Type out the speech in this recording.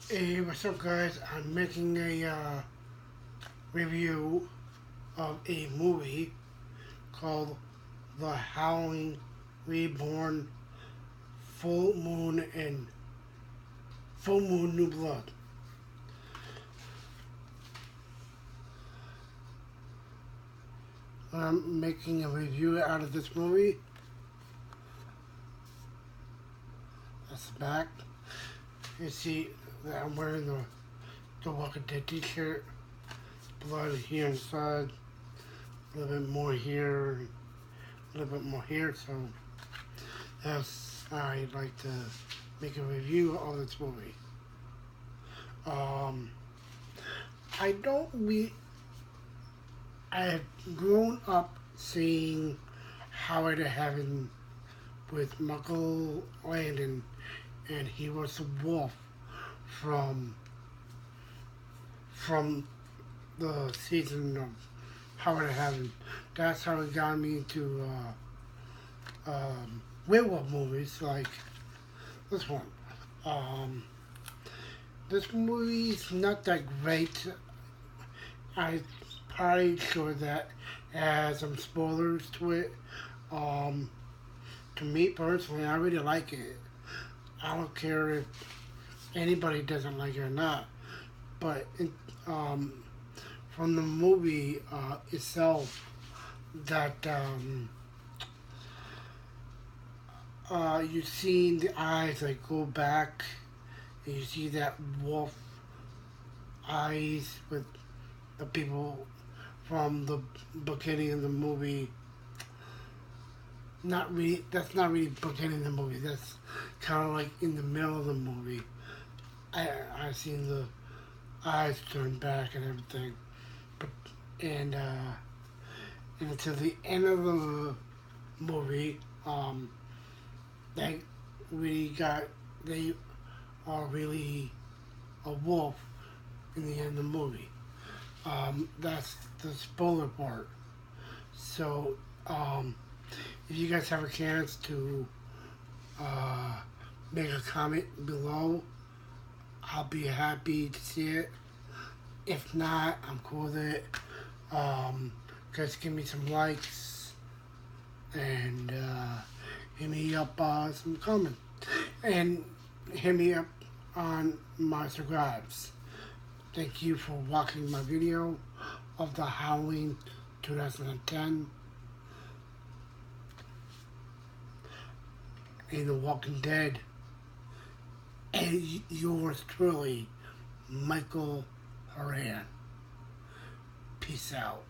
Hey, what's up, guys? I'm making a review of a movie called The Howling, Reborn, Full Moon, and Full Moon New Blood. I'm making a review out of this movie. That's the back. You see that I'm wearing the Walking Dead t-shirt. Blood here inside. A little bit more here. A little bit more here. So that's how I'd like to make a review of this movie. I don't we I have grown up seeing Howard to Heaven with Michael Landon, and he was the wolf from the season of Howard to Heaven. That's how it got me into werewolf movies like this one. Um, this movie's not that great. I'm probably sure that it has some spoilers to it. Um, to me personally, I really like it. I don't care if anybody doesn't like it or not. But from the movie itself, that you see the eyes like go back, and you see that wolf eyes with the people from the beginning of the movie. Not really. That's not really beginning of the movie. That's kind of like in the middle of the movie. I seen the eyes turn back and everything, but and until the end of the movie, they they are really a wolf in the end of the movie. That's the spoiler part. So, if you guys have a chance to make a comment below, I'll be happy to see it. If not, I'm cool with it. Just give me some likes and hit me up some comments. And hit me up on my subscribes. Thank you for watching my video of The Howling 2010 and The Walking Dead. And yours truly, Michael Horan. Peace out.